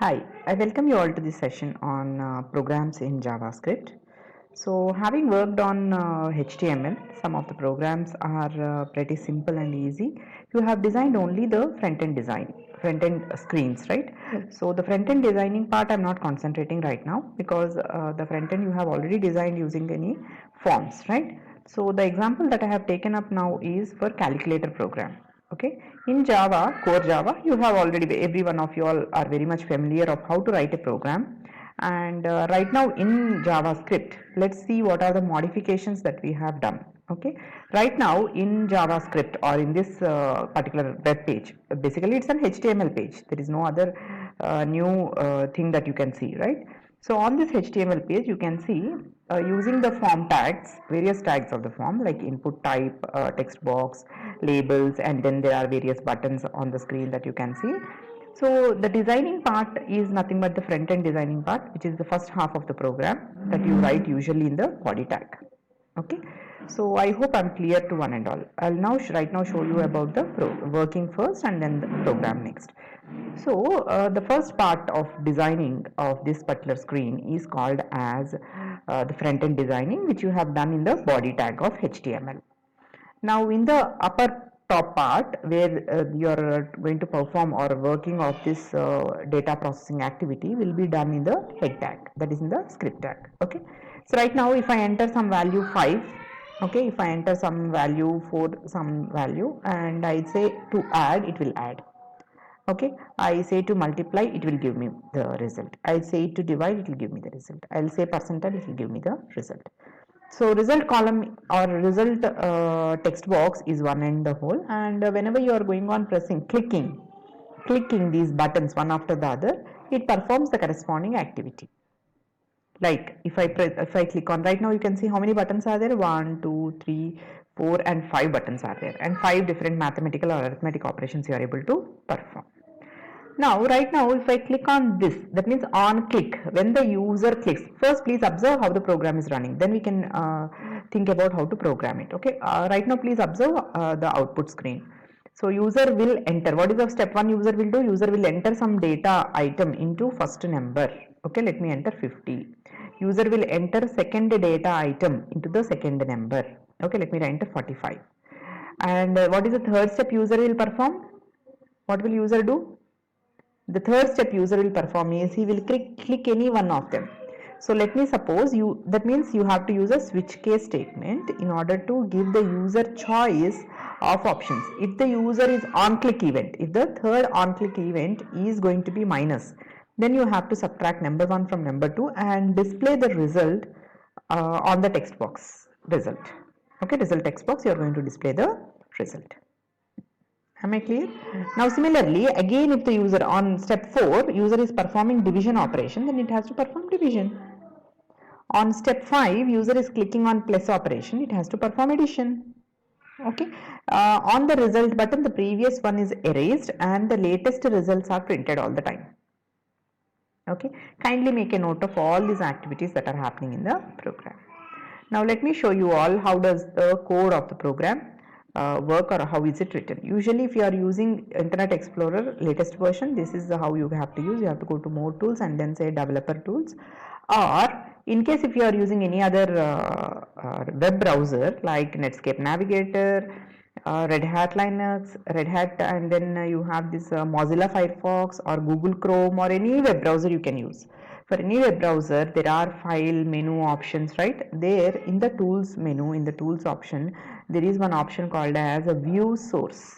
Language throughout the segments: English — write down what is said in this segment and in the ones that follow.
Hi, I welcome you all to this session on programs in JavaScript. So, having worked on HTML, some of the programs are pretty simple and easy. You have designed only the front end screens, right? So, the front end designing part I'm not concentrating right now because the front end you have already designed using any forms, right? So, the example that I have taken up now is for calculator program. Okay, in Java, core Java, you have already, every one of you all are very much familiar of how to write a program. And right now in JavaScript, let's see what are the modifications that we have done. Okay, right now in JavaScript or in this particular web page, basically it's an HTML page. There is no other new thing that you can see, right? So on this HTML page, you can see using the form tags, various tags of the form like input type, text box, labels, and then there are various buttons on the screen that you can see. So the designing part is nothing but the front end designing part, which is the first half of the program that you write usually in the body tag. Okay, so I hope I'm clear to one and all. I'll now right now show you about the working first and then the program next. So the first part of designing of this particular screen is called as the front end designing, which you have done in the body tag of HTML. Now in the upper top part where you are going to perform or working of this data processing activity will be done in the head tag, that is in the script tag. Okay, so right now if I enter some value 5, okay, if I enter some value for some value and I say to add, it will add. Okay, I say to multiply, it will give me the result. I'll say to divide, it will give me the result. I'll say percentile, it will give me the result. So result column or result text box is one and the whole, and whenever you are going on clicking these buttons one after the other, it performs the corresponding activity. Like if I click on, right now you can see how many buttons are there. 1, 2, 3, 4 and 5 buttons are there, and 5 different mathematical or arithmetic operations you are able to perform. Now, right now, if I click on this, that means on click, when the user clicks, first please observe how the program is running, then we can think about how to program it. Okay, right now please observe the output screen. So user will enter, what is the step 1 user will do? User will enter some data item into first number. Okay, let me enter 50. User will enter second data item into the second number. Okay, let me enter 45. And what is the third step user will perform? What will user do? The third step user will perform is he will click any one of them. So let me suppose you, that means you have to use a switch case statement in order to give the user choice of options. If the user is on click event, if the third on click event is going to be minus, then you have to subtract number 1 from number 2 and display the result on the text box result. Okay, result text box, you are going to display the result. Am I clear? Now similarly, again if the user on step 4, user is performing division operation, then it has to perform division. On step 5, user is clicking on plus operation, it has to perform addition. Okay. On the result button, the previous one is erased and the latest results are printed all the time. Okay. Kindly make a note of all these activities that are happening in the program. Now let me show you all how does the code of the program work or how is it written. Usually if you are using Internet Explorer latest version, this is how you have to use. You have to go to more tools and then say developer tools, or in case if you are using any other web browser like Netscape Navigator, Red Hat Linux, Red Hat, and then you have this Mozilla Firefox or Google Chrome or any web browser you can use. For any web browser, there are file menu options, right? There in the tools menu, in the tools option, there is one option called as a view source.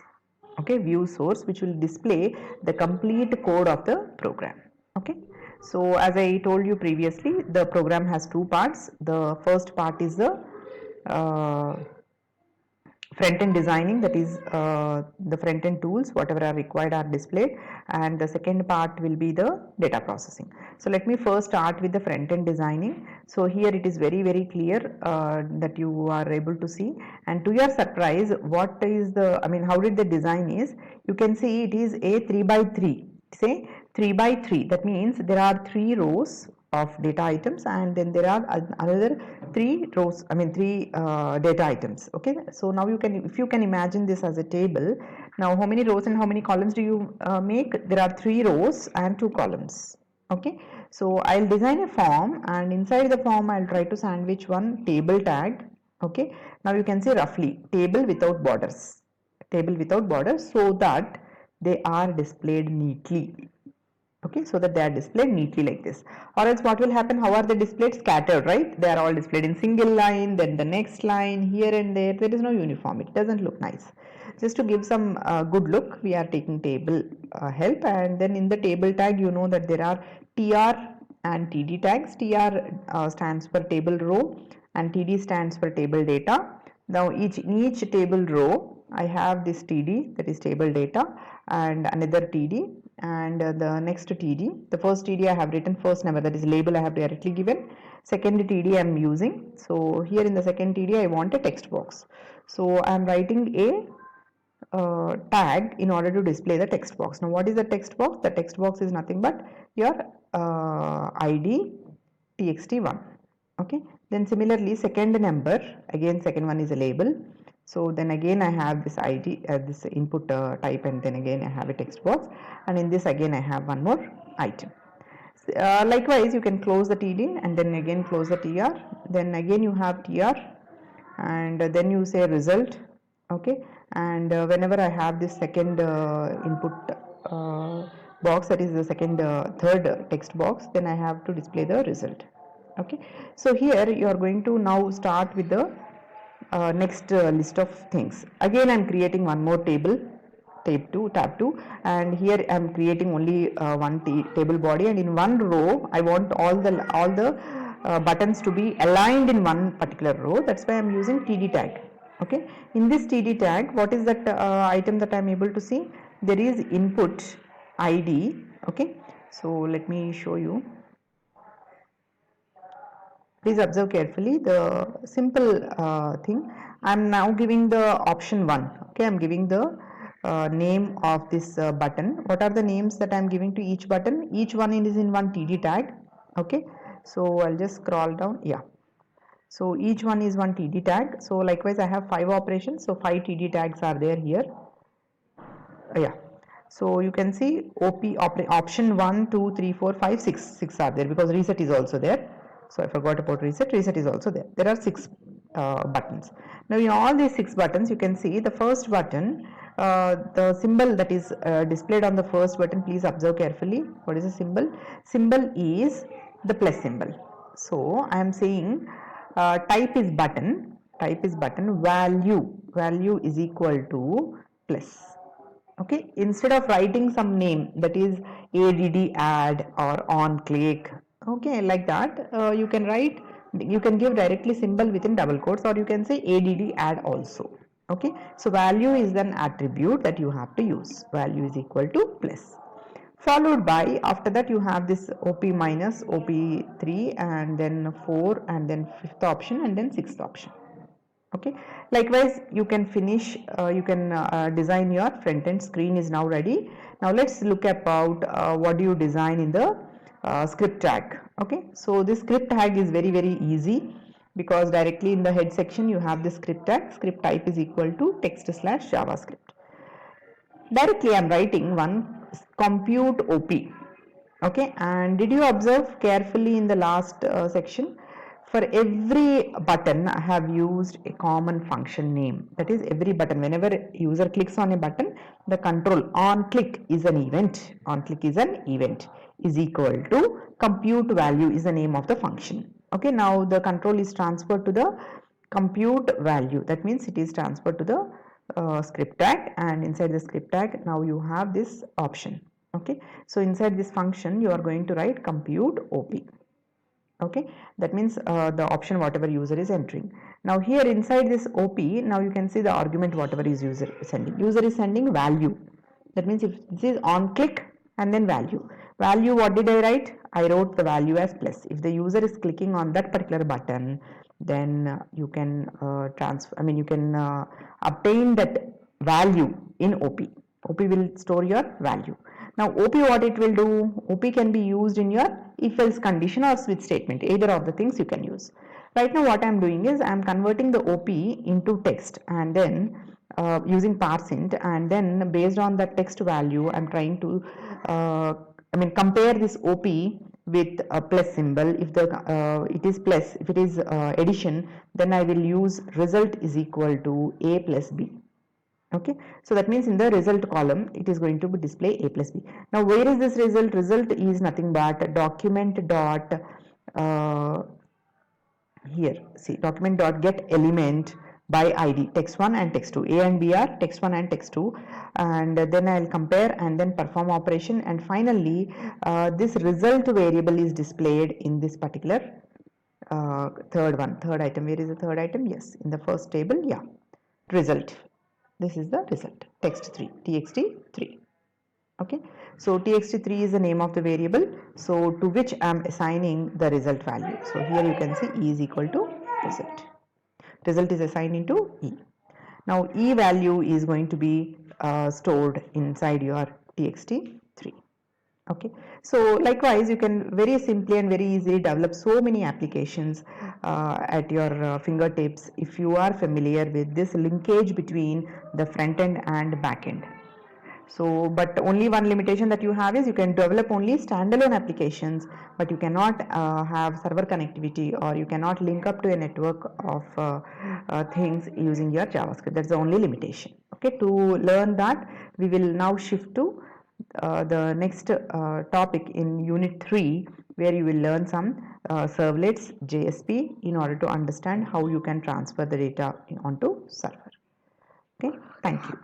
Okay, view source, which will display the complete code of the program. Okay, so as I told you previously, the program has two parts. The first part is the front end designing, that is the front end tools whatever are required are displayed, and the second part will be the data processing. So let me first start with the front end designing. So here it is very clear that you are able to see, and to your surprise, what is the, I mean, how did the design is, you can see it is a 3 by 3, say 3 by 3, that means there are 3 rows of data items, and then there are another 3 rows, three data items. Okay, so now if you can imagine this as a table, now how many rows and how many columns do you make? There are 3 rows and 2 columns. Okay, so I'll design a form, and inside the form I'll try to sandwich one table tag. Okay, now you can see roughly table without borders, so that they are displayed neatly. Okay, so that they are displayed neatly like this. Or else what will happen? How are they displayed? Scattered, right? They are all displayed in single line, then the next line, here and there. There is no uniform. It doesn't look nice. Just to give some good look, we are taking table help, and then in the table tag, you know that there are TR and TD tags. TR stands for table row, and TD stands for table data. Now in each table row, I have this TD, that is table data, and another TD, and the next TD. The first TD I have written first number, that is label I have directly given. Second TD I am using. So here in the second TD I want a text box. So I am writing a tag in order to display the text box. Now what is the text box? The text box is nothing but your ID txt1. Okay, then similarly second number, again second one is a label. So then again I have this ID, this input type, and then again I have a text box, and in this again I have one more item. Likewise you can close the TD and then again close the TR, then again you have TR, and then you say result. Okay, and whenever I have this second input box, that is the third text box, then I have to display the result. Okay, so here you are going to now start with the next list of things. Again I am creating one more table, tab 2, and here I am creating only one table body, and in one row I want all the buttons to be aligned in one particular row. That's why I am using TD tag. Okay, in this TD tag, what is that item that I am able to see? There is input ID. Okay, so let me show you. Please observe carefully the simple thing. I am now giving the option 1. Okay, I am giving the name of this button. What are the names that I am giving to each button? Each one is in one TD tag. Okay, so I'll just scroll down. Yeah, so each one is one TD tag. So likewise I have 5 operations, so 5 TD tags are there here. Yeah, so you can see option 1, 2, 3, 4, 5, 6 are there, because reset is also there. So I forgot about reset is also there. There are 6 buttons. Now in all these 6 buttons you can see the first button, the symbol that is displayed on the first button, please observe carefully. What is the symbol? Symbol is the plus symbol. So I am saying type is button, value is equal to plus. Okay, instead of writing some name, that is add or on click, okay, like that, you can give directly symbol within double quotes, or you can say add also. Okay, so value is an attribute that you have to use. Value is equal to plus, followed by, after that you have this op minus op3, and then 4, and then 5th option, and then 6th option. Okay, likewise you can finish, you can design your front end. Screen is now ready. Now let's look about what do you design in the script tag. Okay, so this script tag is very easy, because directly in the head section you have the script tag. Script type is equal to text/javascript. Directly I am writing one compute op. Okay, and did you observe carefully in the last section? For every button I have used a common function name. That is, every button, whenever user clicks on a button, the control on click is an event, is equal to compute value is the name of the function. Okay, now the control is transferred to the compute value. That means it is transferred to the script tag, and inside the script tag now you have this option. Okay, so inside this function you are going to write compute op. Okay, that means the option whatever user is entering. Now here inside this op, now you can see the argument whatever is user is sending value. That means if this is on click and then value, what did I write? I wrote the value as plus. If the user is clicking on that particular button, then you can obtain that value in op. Op will store your value. Now OP, what it will do, OP can be used in your if else condition or switch statement, either of the things you can use. Right now what I am doing is I am converting the OP into text, and then using parseInt, and then based on the text value I am trying to compare this OP with a plus symbol. If the it is plus, if it is addition, then I will use result is equal to A plus B. Okay, so that means in the result column it is going to display A plus B. Now where is this result? Result is nothing but document dot here, see, document dot get element by ID, text1 and text2. A and B are text1 and text2, and then I'll compare and then perform operation, and finally this result variable is displayed in this particular third item. Where is the third item? Yes, in the first table. Yeah, result. This is the result, text3, txt3. Okay, so txt3 is the name of the variable, so to which I am assigning the result value. So here you can see E is equal to result. Result is assigned into E. Now E value is going to be stored inside your txt3. Okay, so likewise you can very simply and very easily develop so many applications at your fingertips if you are familiar with this linkage between the front end and back end. So, but only one limitation that you have is you can develop only standalone applications, but you cannot have server connectivity, or you cannot link up to a network of things using your JavaScript. That's the only limitation. Okay, to learn that, we will now shift to the next topic in unit 3, where you will learn some servlets, JSP, in order to understand how you can transfer the data onto server. Okay, thank you.